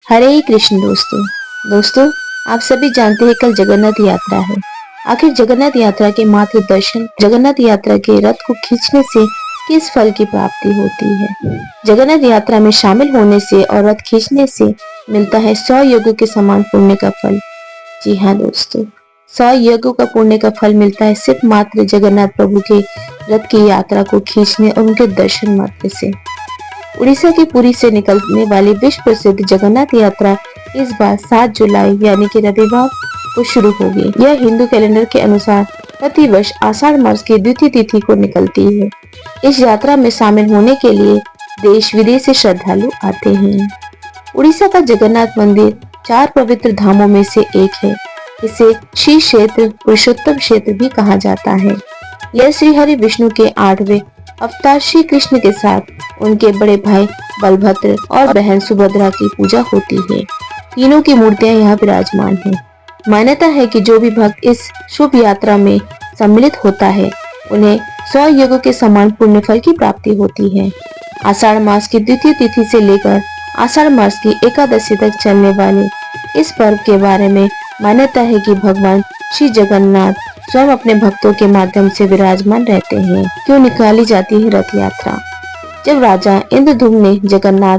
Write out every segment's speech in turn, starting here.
हरे कृष्ण दोस्तों, आप सभी जानते हैं कल जगन्नाथ यात्रा है। आखिर जगन्नाथ यात्रा के मात्र दर्शन, जगन्नाथ यात्रा के रथ को खींचने से किस फल की प्राप्ति होती है? जगन्नाथ यात्रा में शामिल होने से और रथ खींचने से मिलता है 100 यज्ञों के समान पुण्य का फल। जी हाँ दोस्तों, 100 यज्ञों का पुण्य का फल मिलता है सिर्फ मात्र जगन्नाथ प्रभु के रथ की यात्रा को खींचने और उनके दर्शन मात्र से। उड़ीसा के पुरी से निकलने वाली विश्व प्रसिद्ध जगन्नाथ यात्रा इस बार 7 जुलाई यानी कि रविवार को शुरू होगी। यह हिंदू कैलेंडर के अनुसार प्रतिवर्ष आषाढ़ मास की द्वितीय तिथि को निकलती है। इस यात्रा में शामिल होने के लिए देश विदेश से श्रद्धालु आते हैं। उड़ीसा का जगन्नाथ मंदिर 4 पवित्र धामों में से एक है। इसे श्री क्षेत्र, पुरुषोत्तम क्षेत्र भी कहा जाता है। यह श्री हरि विष्णु के 8वें अवतार श्री कृष्ण के साथ उनके बड़े भाई बलभद्र और बहन सुभद्रा की पूजा होती है। तीनों की मूर्तियां यहाँ विराजमान हैं। मान्यता है कि जो भी भक्त इस शुभ यात्रा में सम्मिलित होता है उन्हें 100 यज्ञों के समान पुण्य फल की प्राप्ति होती है। आषाढ़ मास की द्वितीय तिथि से लेकर आषाढ़ मास की एकादशी तक चलने वाले इस पर्व के बारे में मान्यता है कि भगवान श्री जगन्नाथ स्वयं अपने भक्तों के माध्यम से विराजमान रहते हैं। क्यों निकाली जाती है रथ यात्रा? जब राजा इंद्रधुम्न ने जगन्नाथ,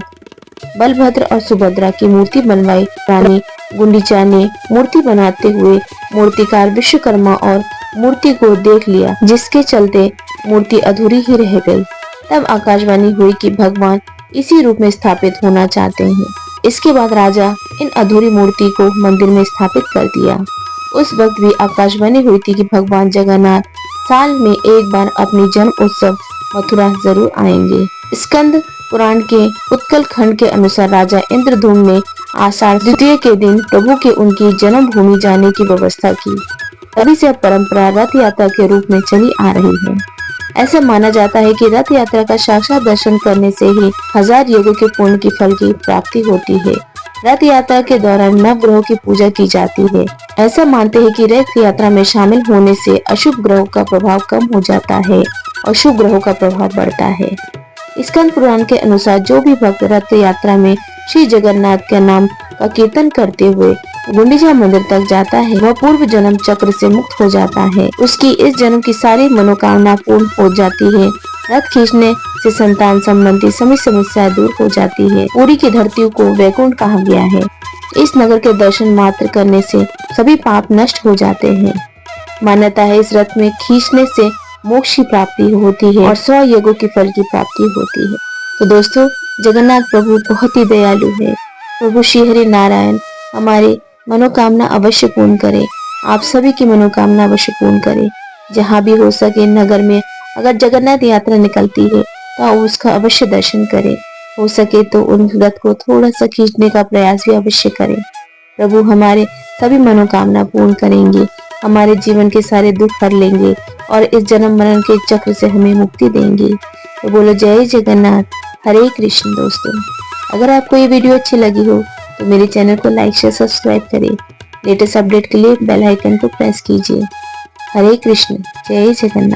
बलभद्र और सुभद्रा की मूर्ति बनवाई, रानी गुंडीचा ने मूर्ति बनाते हुए मूर्तिकार विश्वकर्मा और मूर्ति को देख लिया, जिसके चलते मूर्ति अधूरी ही रह गई। तब आकाशवाणी हुई कि भगवान इसी रूप में स्थापित होना चाहते हैं। इसके बाद राजा इन अधूरी मूर्ति को मंदिर में स्थापित कर दिया। उस वक्त भी आकाशवाणी हुई थी कि भगवान जगन्नाथ साल में एक बार अपनी जन्म उत्सव मथुरा जरूर आएंगे। स्कंद पुराण के उत्कल खंड के अनुसार राजा इंद्रधुम्न ने आषाढ़ द्वितीय के दिन प्रभु के उनकी जन्मभूमि जाने की व्यवस्था की। तभी से परंपरा रथ यात्रा के रूप में चली आ रही है। ऐसा माना जाता है कि रथ यात्रा का साक्षात दर्शन करने से ही 1000 यज्ञों के पुण्य की फल की प्राप्ति होती है। रथ यात्रा के दौरान नवग्रहों की पूजा की जाती है। ऐसा मानते हैं कि रथ यात्रा में शामिल होने से अशुभ ग्रहों का प्रभाव कम हो जाता है और शुभ ग्रहों का प्रभाव बढ़ता है। स्कंद पुराण के अनुसार जो भी भक्त रथ यात्रा में श्री जगन्नाथ के नाम का कीर्तन करते हुए गुंडीचा मंदिर तक जाता है, वह पूर्व जन्म चक्र से मुक्त हो जाता है। उसकी इस जन्म की सारी मनोकामना पूर्ण हो जाती है। रथ खींचने से संतान संबंधी सभी समस्याएं दूर हो जाती है। पुरी की धरती को वैकुंठ कहा गया है। इस नगर के दर्शन मात्र करने से सभी पाप नष्ट हो जाते हैं। मान्यता है इस रथ में खींचने से मोक्ष की प्राप्ति होती है और 100 यज्ञों के फल की प्राप्ति होती है। तो दोस्तों, जगन्नाथ प्रभु बहुत ही दयालु है। प्रभु श्री हरि नारायण हमारे मनोकामना अवश्य पूर्ण करे। आप सभी की मनोकामना अवश्य पूर्ण करे। जहाँ भी हो सके नगर में अगर जगन्नाथ यात्रा निकलती है तो उसका अवश्य दर्शन करें। हो सके तो उन रथ को थोड़ा सा खींचने का प्रयास भी अवश्य करें। प्रभु हमारे सभी मनोकामना पूर्ण करेंगे, हमारे जीवन के सारे दुख हर लेंगे और इस जन्म मरण के चक्र से हमें मुक्ति देंगे। तो बोलो जय जगन्नाथ, हरे कृष्ण। दोस्तों, अगर आपको ये वीडियो अच्छी लगी हो तो मेरे चैनल को लाइक शेयर सब्सक्राइब करें। लेटेस्ट अपडेट के लिए बेल आइकन को प्रेस कीजिए। हरे कृष्ण, जय जगन्नाथ।